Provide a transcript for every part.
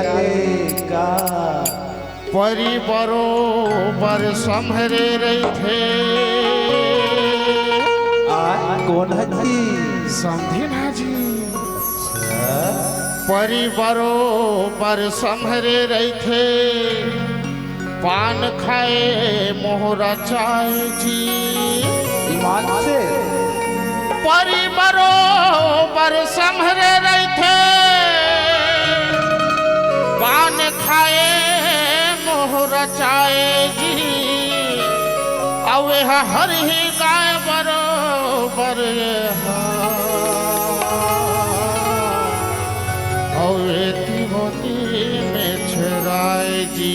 का परी बरोबर संभरे रही थे कौन है जी समझे ना जी परी बरोबर संभरे रही थे पान खाए मोहरा चाय जी ईमान से परी बरोबर संभरे रही थे पान खाए मोहरा चाय जी अवे हर ही गाय बरोबर अवे तिहोती में छराय जी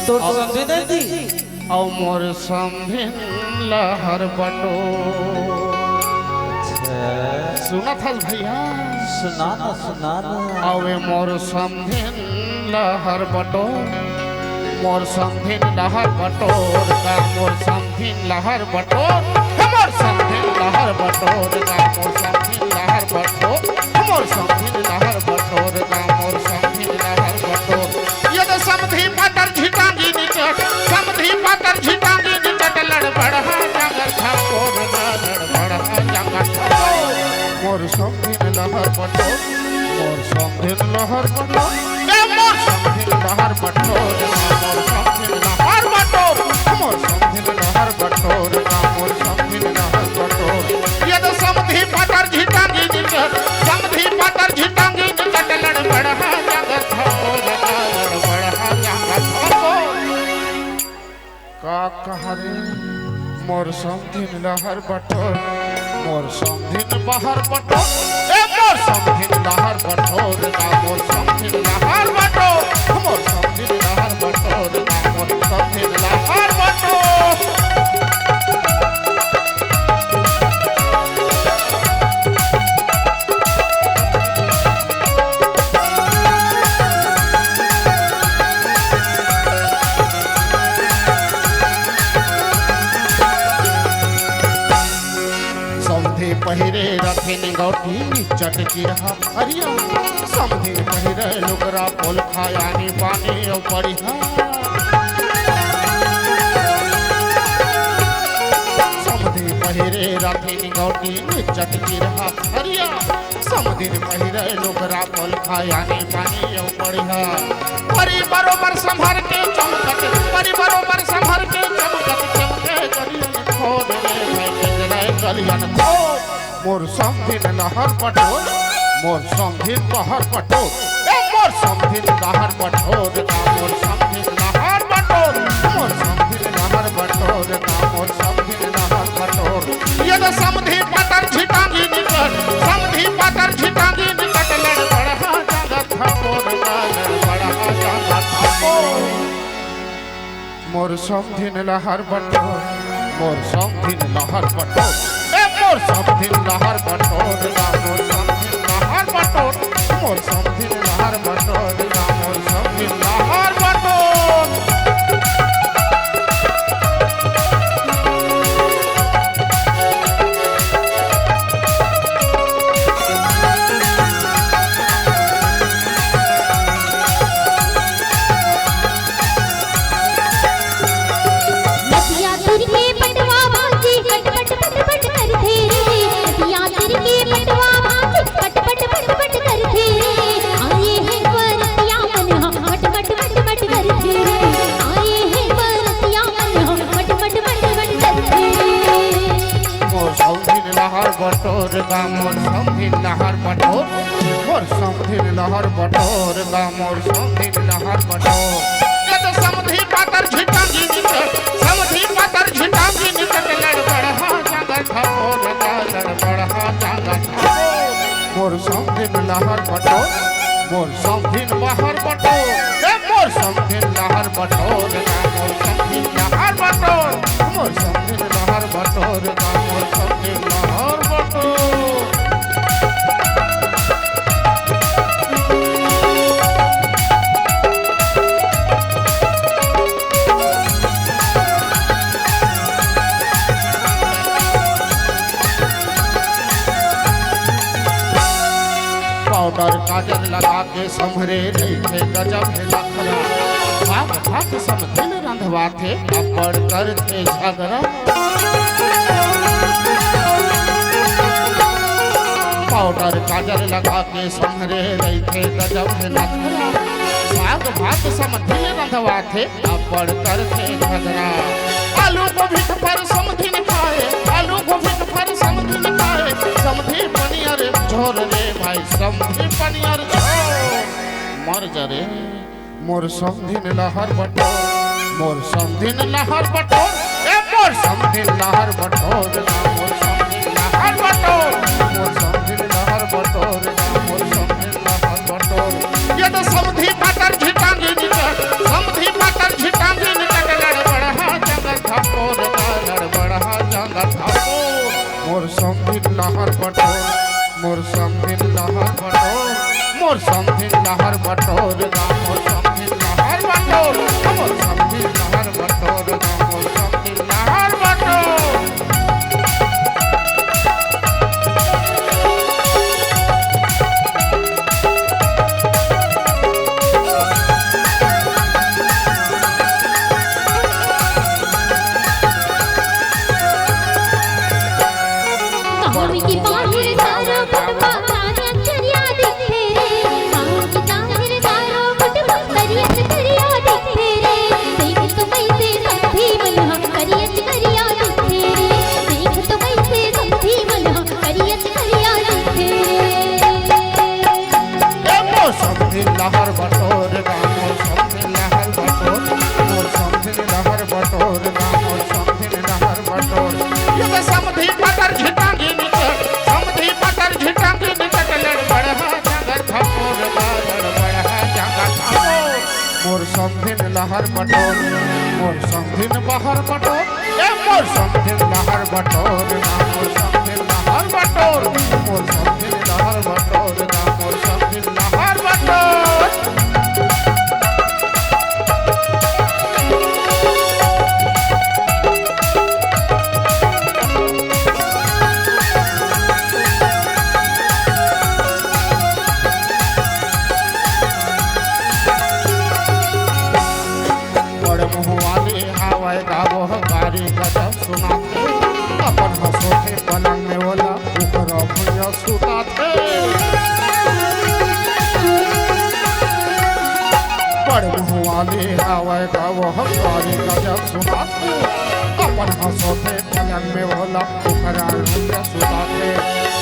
तो समझे नहीं जी औ मोर समझिन लहर बटो सुना था भैया सुनाना अवे मोर समझिन लहर बटो मोर समझिन लहर बटोर का मोर समझिन लहर बटोर मोर समझिन लहर बटोर का मोर समझिन लहर बटोर मोर समझिन लहर बटोर का मोर समझिन लहर बटोर यद समधि पातर झिटांगी निकट समधि पातर झिटांगी निकट लड़बड़ा जंगल ठाकोर लड़बड़ा जंगल ठाकोर मोर समझिन लहर बटोर मोर समझिन लहर बटोर मोर समझिन लहर बटोर मोर समझिन लहर बटोर मोर समझिन लहर बटोर मोर समझिन लहर बटोर यद समधि पातर झिटांगी निकट समधि पातर झिटांगी निकट लड़बड़ा जंगल ठाकोर लड़बड़ा जंगल ठाकोर का कहरे मोर समझिन लहर बटोर मोर समझिन बहर बटोर मोर समझिन लहर बटोर का मोर समझिन लहर बटोर मोर समझिन लहर बटोर का मोर समझिन लहर बटोर पहिरे रखिन गौठी चटकी रहा हरिया समधि पहिरे लुगरा पोल खायानी पानी औ बढ़िया समधि पहिरे रखिन गौठी चटकी रहा हरिया समधि पहिरे लुगरा पोल खायानी पानी औ बढ़िया परी बरोबर संभर के चमकत परी बरोबर संभर के चमकत चमके गलियन खोद रे गलियन खोद मोर समधिन लहर बटोर मोर समधिन लहर बटोर मोर समधिन लहर बटोर मोर समधिन लहर बटोर मोर समधिन लहर बटोर मोर समधिन लहर बटोर यद समधि पातर झिटांगी निकट समधि पातर झिटांगी निकट लड़बड़ा जगत ठाकोर लड़बड़ा जगत ठाकोर मोर समधिन लहर बटोर मोर समधिन लहर बटोर मोर समधिन लहर बटोर मोर समधिन लहर बटोर मोर समधिन लहर बटोर मोर समधिन लहर बटोर बटोर गा मोर समधिन लहर बटोर मोर समधिन लहर बटोर गा मोर समधिन लहर बटोर यद समधि पातर झिटांगी निकट समधि पातर झिटांगी निकट लड़बड़ा जंगल ठाकोर लड़बड़ा जंगल ठाकोर मोर समधिन लहर बटोर मोर समधिन बहर बटोर मोर समधिन लहर बटोर मोर समधिन लहर बटोर मोर समधिन लहर बटोर मोर समधिन लहर बटोर पाउडर का काजल लगा के समरे रहे गजब लखरा भाग भाग समधिन रंधवा थे अकड़ कर थे झगड़ा पाउडर काजल लगा के समरे रहे थे गजब लखरा भाग भाग समधिन रंधवा थे अकड़ कर थे झगड़ा आलू गोभी पर समधिन खाए आलू गोभी पर समधिन खाए समधी पनियर झोर रे भाई समधी पनियर झोर मर जरे मोर समधिन लहर बटोर मोर समधिन लहर बटोर ए मोर समधिन लहर बटोर मोर समधिन लहर बटोर मोर समधिन लहर बटोर मोर समधिन लहर बटोर ये तो समधी पाटर झिटांगी निकट समधी पाटर झिटांगी निकट लड़ बड़ा जंगल थपोर लड़ बड़ा जंगल थपोर मोर समधिन लहर बटोर मोर समधिन लहर बटोर मोर समधिन लहर बटोर मोर समधिन लहर बटोर मोर समधिन लहर बटोर मोर समधिन लहर बटोर लहर बटोर मोर समधिन लहर बटोर मोर समधिन लहर बटोर मोर समधिन लहर बटोर ये तो समधी पटर झिटांगी निकट समधी पटर झिटांगी निकट लड़ बड़ा जंगल थपोर लड़ बड़ा जंगल थपोर मोर समधिन लहर बटोर मोर समधिन बहर बटोर ए मोर समधिन लहर बटोर मोर समधिन लहर बटोर मोर समधिन लहर बटोर मोर समधिन लहर बटोर गजब सुनाते अपन हंसोते पलंग में बोला ऊपर भैया सुताते बड़ मुँहवाले आवे का वो हमारी गजब सुनाते अपन हंसोते पलंग में बोला ऊपर भैया सुताते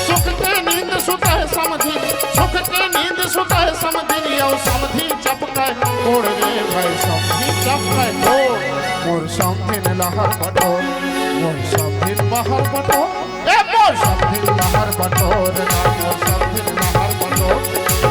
सुख के नींद सुते समझी सुख के नींद सुते समझी यो समझी चपके तोड़ रे भाई समझी चपके तोड़ मोर समधिन लहर बटोर मोर समधिन बहर बटोर ए मोर समधिन लहर बटोर मोर समधिन लहर बटोर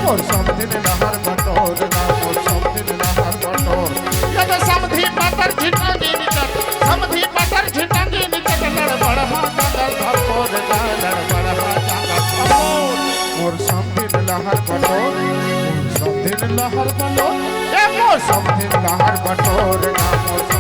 मोर समधिन लहर बटोर मोर समधिन लहर बटोर ये तो समधी पटर झिटांगी निकट समधी पटर झिटांगी निकट लड़ बड़ा जंगल थपोर लड़ बड़ा जंगल थपोर मोर समधिन लहर बटोर मोर समधिन लहर बटोर ए मोर समधिन लहर बटोर मोर